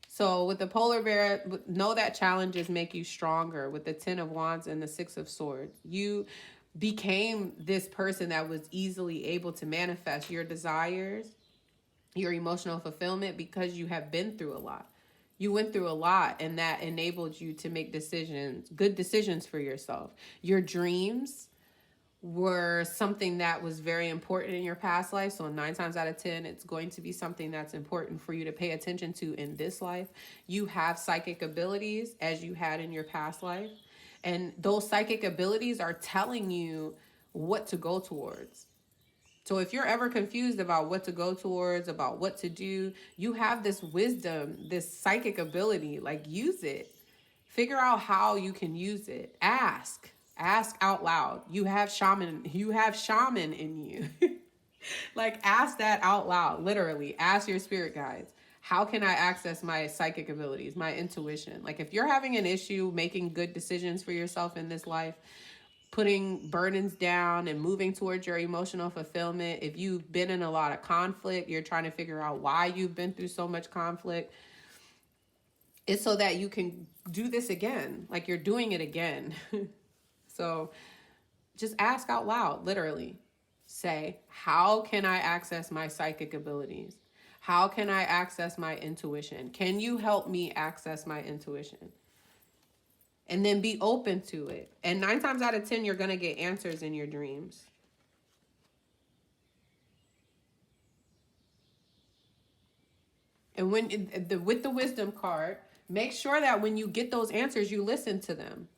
So with the polar bear, know that challenges make you stronger. With the 10 of Wands and the 6 of Swords, you became this person that was easily able to manifest your desires, your emotional fulfillment, because you have been through a lot. You went through a lot, and that enabled you to make decisions, good decisions for yourself. Your dreams were something that was very important in your past life. So 9 times out of 10, it's going to be something that's important for you to pay attention to in this life. You have psychic abilities as you had in your past life. And those psychic abilities are telling you what to go towards. So if you're ever confused about what to go towards, about what to do, you have this wisdom, this psychic ability, like use it. Figure out how you can use it. Ask out loud. You have shaman in you. Like ask that out loud, literally. Ask your spirit guides. How can I access my psychic abilities, my intuition? Like if you're having an issue making good decisions for yourself in this life, putting burdens down and moving towards your emotional fulfillment, if you've been in a lot of conflict, you're trying to figure out why you've been through so much conflict, it's so that you can do this again. Like you're doing it again. So just ask out loud, literally. Say, how can I access my psychic abilities? How can I access my intuition? Can you help me access my intuition? And then be open to it. And 9 times out of 10, you're going to get answers in your dreams. And with the wisdom card, make sure that when you get those answers, you listen to them.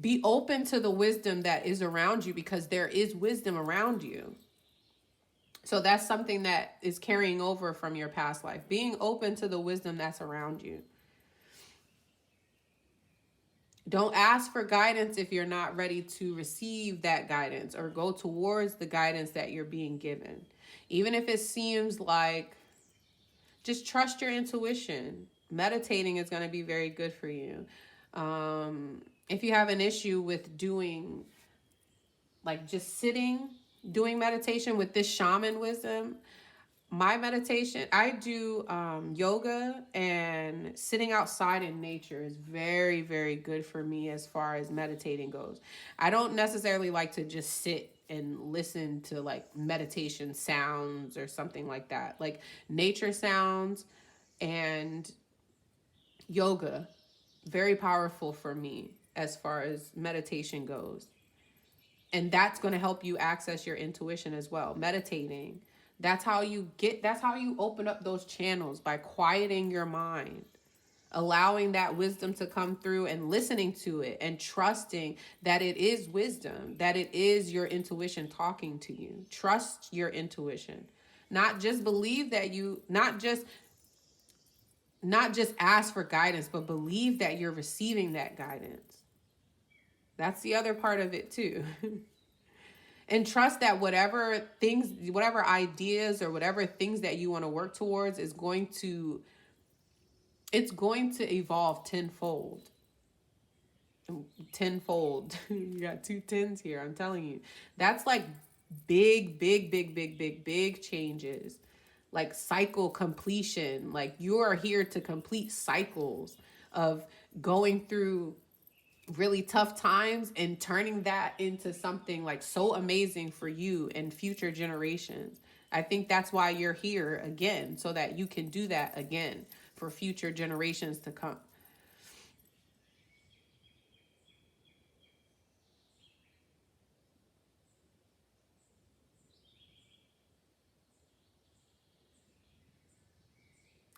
Be open to the wisdom that is around you, because there is wisdom around you. So that's something that is carrying over from your past life. Being open to the wisdom that's around you. Don't ask for guidance if you're not ready to receive that guidance or go towards the guidance that you're being given. Even if it seems like, just trust your intuition. Meditating is going to be very good for you. If you have an issue with doing, like just sitting, doing meditation with this shaman wisdom, my meditation, I do yoga, and sitting outside in nature is very, very good for me as far as meditating goes. I don't necessarily like to just sit and listen to like meditation sounds or something like that. Like nature sounds and yoga, very powerful for me as far as meditation goes. And that's going to help you access your intuition as well. Meditating. That's how you open up those channels, by quieting your mind. allowing that wisdom to come through and listening to it and trusting that it is wisdom, that it is your intuition talking to you. Trust your intuition. Not just believe that not just ask for guidance, but believe that you're receiving that guidance. That's the other part of it too. And trust that whatever ideas or whatever things that you want to work towards it's going to evolve tenfold. Tenfold. You got 2 tens here. I'm telling you. That's like big changes. Like cycle completion. Like you are here to complete cycles of going through really tough times and turning that into something like so amazing for you and future generations. I think that's why you're here again, so that you can do that again for future generations to come.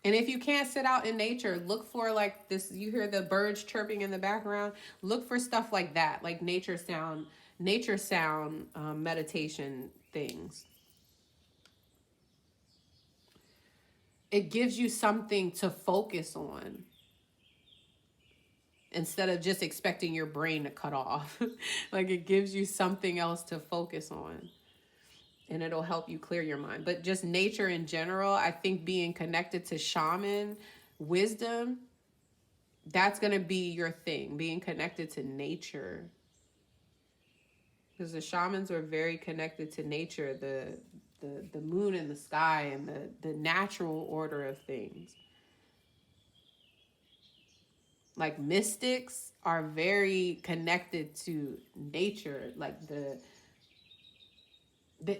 And if you can't sit out in nature, look for like this, you hear the birds chirping in the background, look for stuff like that, like nature sound meditation things. It gives you something to focus on instead of just expecting your brain to cut off. Like it gives you something else to focus on. And it'll help you clear your mind. But just nature in general, I think being connected to shaman wisdom, that's going to be your thing. Being connected to nature. Because the shamans are very connected to nature, the moon and the sky and the natural order of things. Like mystics are very connected to nature, like the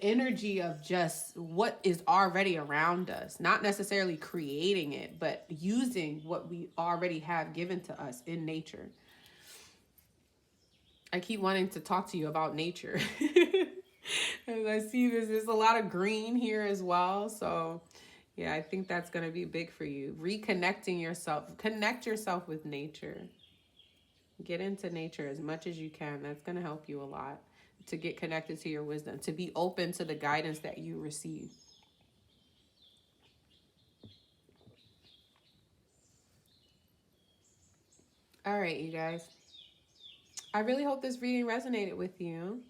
energy of just what is already around us, not necessarily creating it, but using what we already have given to us in nature. I keep wanting to talk to you about nature. And I see there's a lot of green here as well. So yeah, I think that's going to be big for you. Reconnecting yourself, connect yourself with nature. Get into nature as much as you can. That's going to help you a lot. To get connected to your wisdom, to be open to the guidance that you receive. All right, you guys. I really hope this reading resonated with you.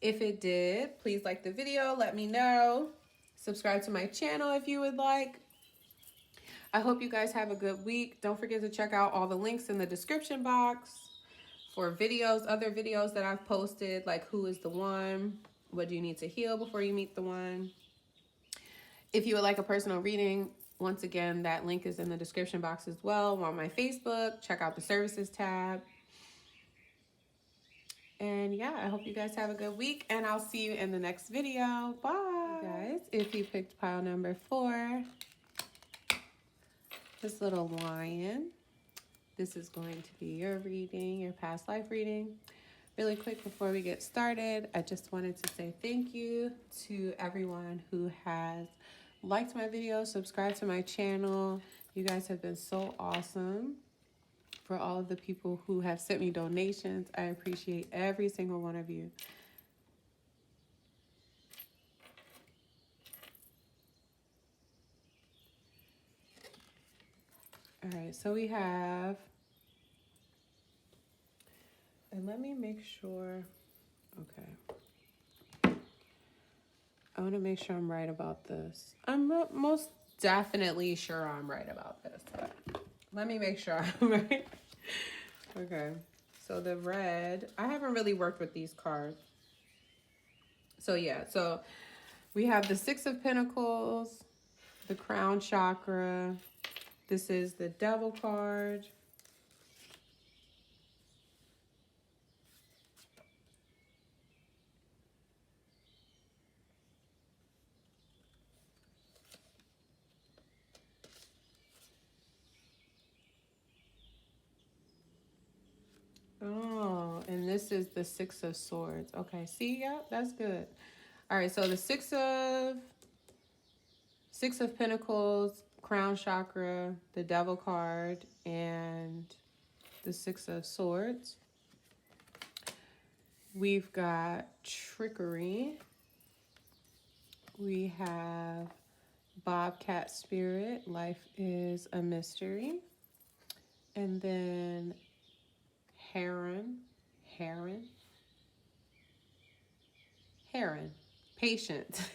If it did, please like the video. Let me know. Subscribe to my channel if you would like. I hope you guys have a good week. Don't forget to check out all the links in the description box for videos, other videos that I've posted, like who is the one, what do you need to heal before you meet the one. If you would like a personal reading, once again, that link is in the description box as well. On my Facebook, check out the services tab. And yeah, I hope you guys have a good week, and I'll see you in the next video. Bye. Guys, if you picked pile number 4, this little lion, this is going to be your reading, your past life reading. Really quick before we get started, I just wanted to say thank you to everyone who has liked my video, subscribed to my channel. You guys have been so awesome. For all of the people who have sent me donations, I appreciate every single one of you. All right, so we have, and let me make sure, okay. I want to make sure I'm right about this. I'm most definitely sure I'm right about this, but let me make sure I'm right. Okay, so the red, I haven't really worked with these cards. So yeah, so we have the 6 of Pentacles, the crown chakra. This is the Devil card. Oh, and this is the 6 of Swords. Okay, see, yeah, that's good. All right, so the 6 of Pentacles, crown chakra, the devil card, and the Six of Swords. We've got trickery. We have Bobcat spirit, life is a mystery. And then heron, patient.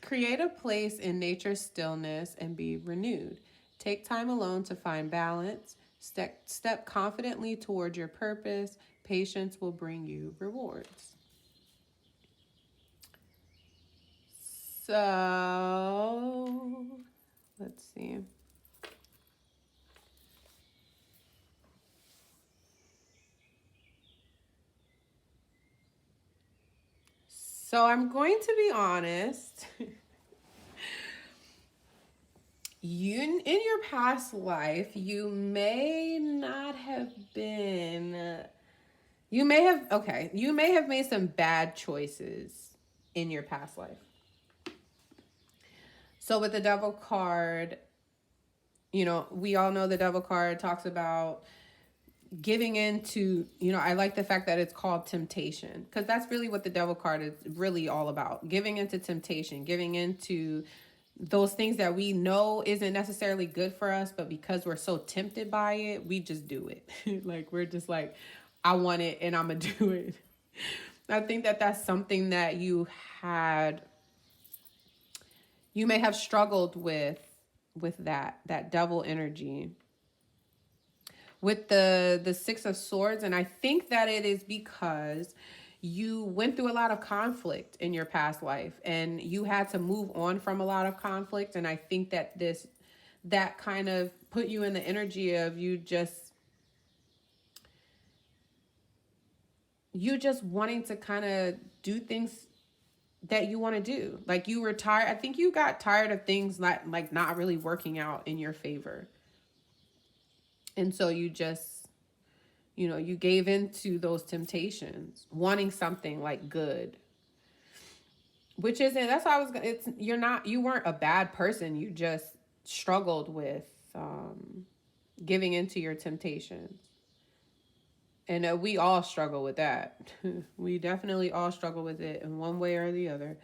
Create a place in nature's stillness and be renewed. Take time alone to find balance. Step confidently toward your purpose. Patience will bring you rewards. So, let's see. So I'm going to be honest. In your past life, you may not have been, you may have made some bad choices in your past life. So with the devil card, we all know the devil card talks about giving into, I like the fact that it's called temptation, because that's really what the devil card is really all about. Giving into temptation, giving into those things that we know isn't necessarily good for us, but because we're so tempted by it, we just do it. Like, we're just like, I want it and I'm gonna do it. I think that that's something that you may have struggled with that devil energy with the Six of Swords. And I think that it is because you went through a lot of conflict in your past life and you had to move on from a lot of conflict. And I think that that kind of put you in the energy of you just wanting to kind of do things that you want to do. Like, you were tired. I think you got tired of things like not really working out in your favor. And so you just, you gave into those temptations, wanting something like good, which isn't, that's why you weren't a bad person. You just struggled with giving into your temptations. And we all struggle with that. We definitely all struggle with it in one way or the other.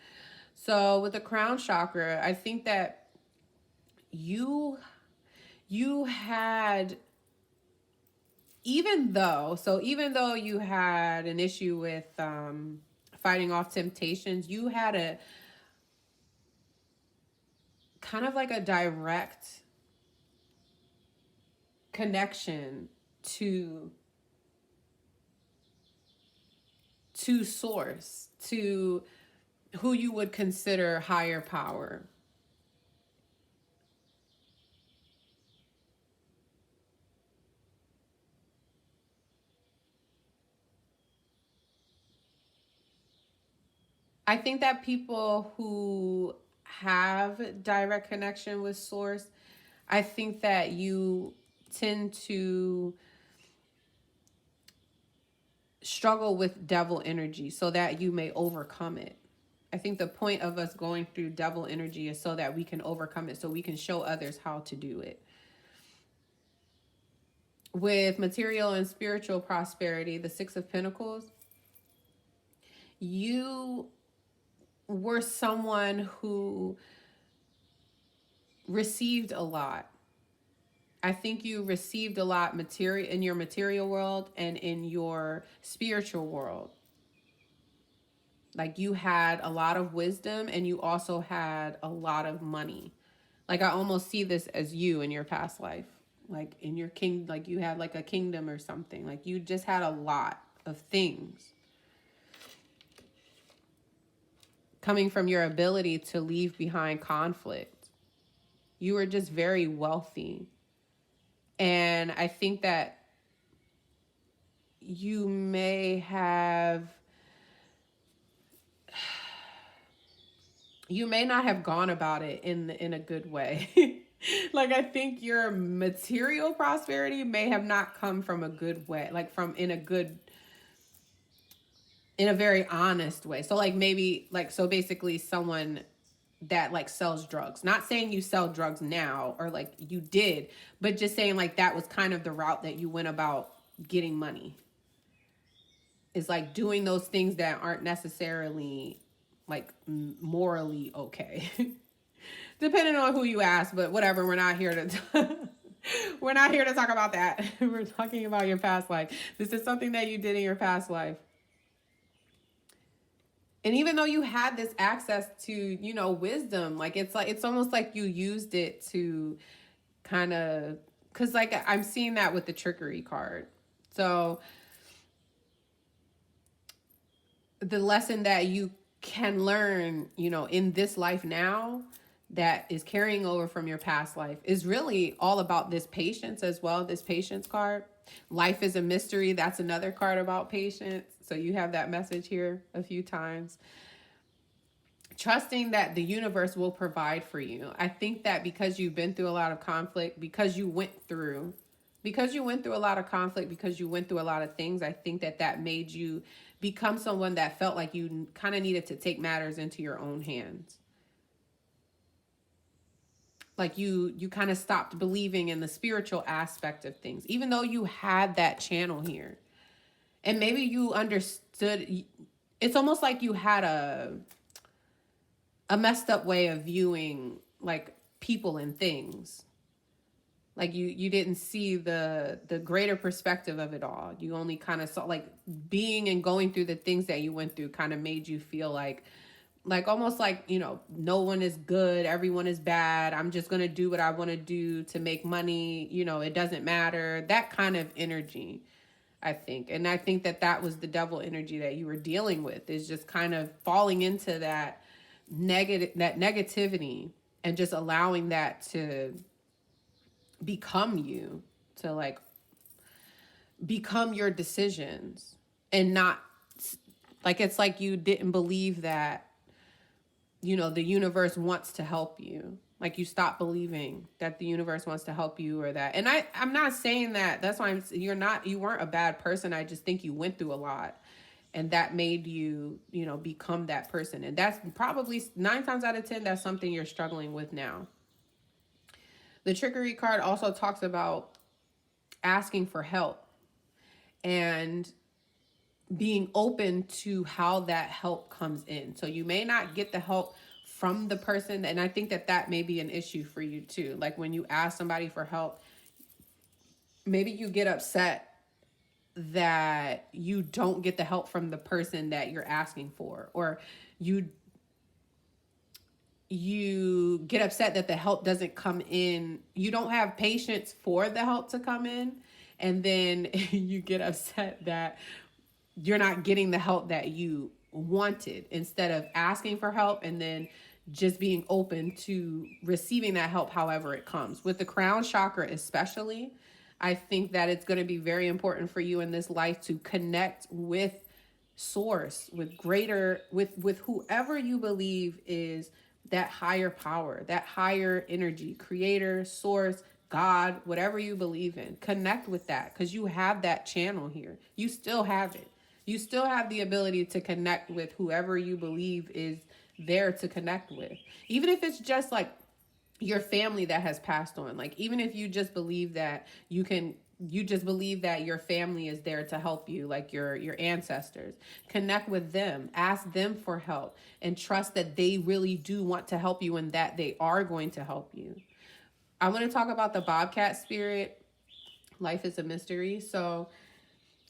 So with the crown chakra, I think that you had, even though you had an issue with fighting off temptations, you had a kind of like a direct connection to source, to who you would consider higher power. I think that people who have direct connection with source, I think that you tend to struggle with devil energy so that you may overcome it. I think the point of us going through devil energy is so that we can overcome it, so we can show others how to do it. With material and spiritual prosperity, the Six of Pentacles, you were someone who received a lot. I think you received a lot material in your material world and in your spiritual world. Like, you had a lot of wisdom and you also had a lot of money. Like, I almost see this as you in your past life. Like, in your like you had like a kingdom or something. Like, you just had a lot of things coming from your ability to leave behind conflict. You were just very wealthy. And I think that you may not have gone about it in a good way. Like, I think your material prosperity may have not come from a good way, like in a very honest way. So like, maybe like, so basically someone that like sells drugs. Not saying you sell drugs now or like you did, but just saying like that was kind of the route that you went about getting money. Is like doing those things that aren't necessarily like morally okay. Depending on who you ask, but whatever, we're not here to we're not here to talk about that. We're talking about your past life. This is something that you did in your past life. And even though you had this access to, you know, wisdom, like it's almost like you used it to kind of, because like I'm seeing that with the trickery card. So the lesson that you can learn, you know, in this life now that is carrying over from your past life is really all about this patience as well. This patience card. Life is a mystery. That's another card about patience. So you have that message here a few times. Trusting that the universe will provide for you. I think that because you've been through a lot of conflict, because you went through a lot of conflict, because you went through a lot of things, I think that made you become someone that felt like you kind of needed to take matters into your own hands. Like you kind of stopped believing in the spiritual aspect of things, even though you had that channel here. And maybe you understood, it's almost like you had a messed up way of viewing like people and things. Like you didn't see the greater perspective of it all. You only kind of saw like being and going through the things that you went through kind of made you feel like almost like, you know, no one is good. Everyone is bad. I'm just going to do what I want to do to make money. You know, it doesn't matter. That kind of energy, I think. And I think that was the devil energy that you were dealing with, is just kind of falling into that negativity and just allowing that to become you, to like become your decisions, and not like, it's like you didn't believe that, you know, the universe wants to help you. Like you stopped believing that the universe wants to help you, or that. And I'm not saying that. That's why you weren't a bad person. I just think you went through a lot, and that made you, you know, become that person. And that's probably 9 times out of 10, that's something you're struggling with now. The trickery card also talks about asking for help and being open to how that help comes in. So you may not get the help from the person. And I think that may be an issue for you too. Like when you ask somebody for help, maybe you get upset that you don't get the help from the person that you're asking for, or you get upset that the help doesn't come in. You don't have patience for the help to come in. And then you get upset that you're not getting the help that you wanted, instead of asking for help and then just being open to receiving that help however it comes. With the crown chakra especially, I think that it's going to be very important for you in this life to connect with source, with greater, with whoever you believe is that higher power, that higher energy, creator, source, God, whatever you believe in. Connect with that, because you have that channel here. You still have it. You still have the ability to connect with whoever you believe is there to connect with. Even if it's just like your family that has passed on. Like even if you just believe that you just believe that your family is there to help you, like your ancestors. Connect with them, ask them for help, and trust that they really do want to help you and that they are going to help you. I want to talk about the Bobcat spirit. Life is a mystery. So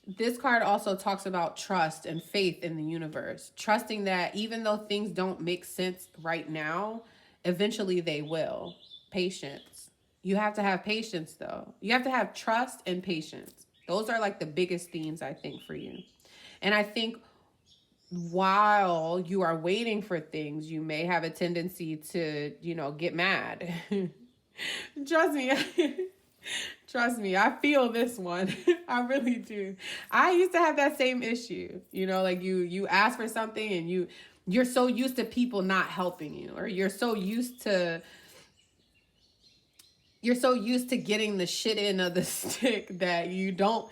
this card also talks about trust and faith in the universe. Trusting that even though things don't make sense right now, eventually they will. Patience. You have to have patience though. You have to have trust and patience. Those are like the biggest themes, I think, for you. And I think while you are waiting for things, you may have a tendency to, you know, get mad. Trust me. Trust me, I feel this one. I really do. I used to have that same issue. You know, like you ask for something and you're so used to people not helping you, or you're so used to getting the shit end of the stick that you don't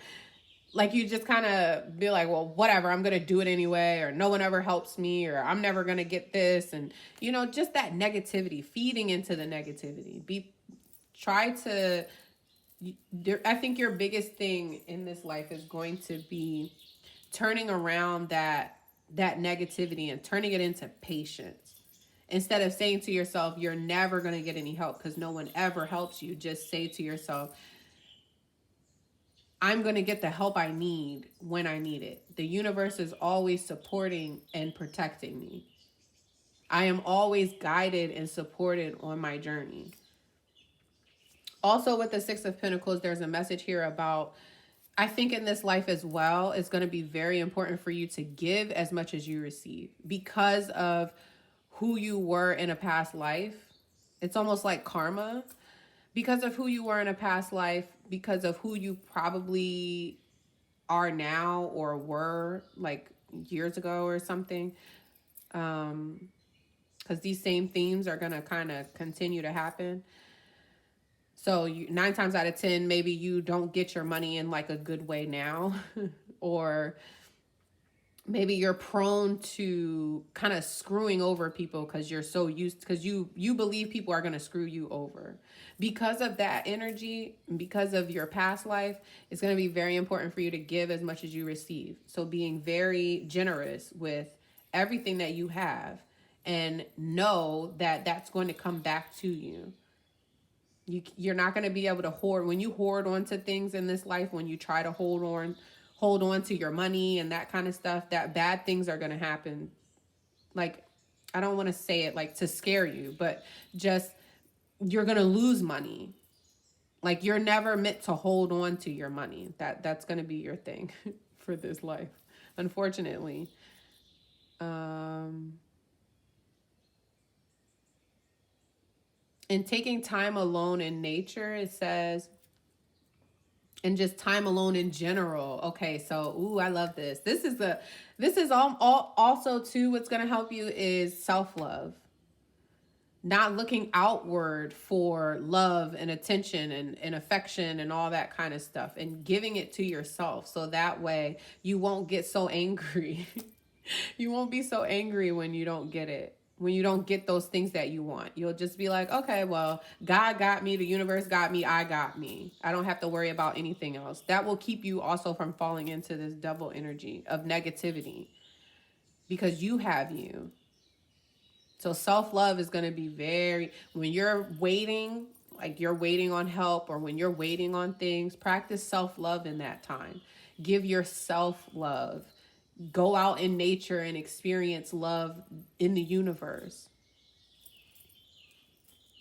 like you just kind of be like, well, whatever, I'm going to do it anyway, or no one ever helps me, or I'm never going to get this. And, you know, just that negativity, feeding into the negativity. Try to, I think your biggest thing in this life is going to be turning around that negativity and turning it into patience. Instead of saying to yourself, you're never going to get any help because no one ever helps you, just say to yourself, I'm going to get the help I need when I need it. The universe is always supporting and protecting me. I am always guided and supported on my journey. Also, with the Six of Pentacles, there's a message here about, I think in this life as well, it's going to be very important for you to give as much as you receive because of who you were in a past life. It's almost like karma. Because of who you were in a past life, because of who you probably are now or were like years ago or something. Because these same themes are going to kind of continue to happen. So 9 times out of 10, maybe you don't get your money in like a good way now, or maybe you're prone to kind of screwing over people because you're so used, because you believe people are going to screw you over. Because of that energy, because of your past life, it's going to be very important for you to give as much as you receive. So being very generous with everything that you have, and know that that's going to come back to you. You're not going to be able to hoard. When you hoard onto things in this life, when you try to hold on to your money and that kind of stuff, that bad things are going to happen. Like, I don't want to say it like to scare you, but just, you're going to lose money. Like, you're never meant to hold on to your money. That's going to be your thing for this life, unfortunately. And taking time alone in nature, it says, and just time alone in general. Okay, so ooh, I love this. This is all also too, what's going to help you is self-love. Not looking outward for love and attention and affection and all that kind of stuff, and giving it to yourself, so that way you won't get so angry. You won't be so angry when you don't get it. When you don't get those things that you want, you'll just be like, okay, well, God got me, the universe got me, I got me. I don't have to worry about anything else. That will keep you also from falling into this double energy of negativity, because you have you. So self-love is going to be when you're waiting, like you're waiting on help, or when you're waiting on things, practice self-love in that time. Give yourself love. Go out in nature and experience love in the universe.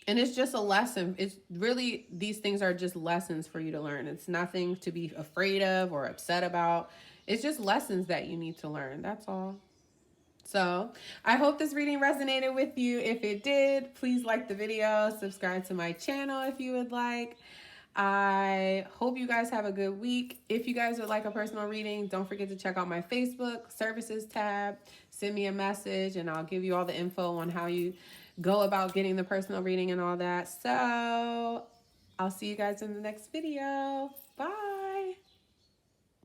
And it's just a lesson. It's really, these things are just lessons for you to learn. It's nothing to be afraid of or upset about. It's just lessons that you need to learn. That's all. So I hope this reading resonated with you. If it did, please like the video, subscribe to my channel if you would like. I hope you guys have a good week. If you guys would like a personal reading, don't forget to check out my Facebook services tab. Send me a message and I'll give you all the info on how you go about getting the personal reading and all that. So I'll see you guys in the next video. Bye.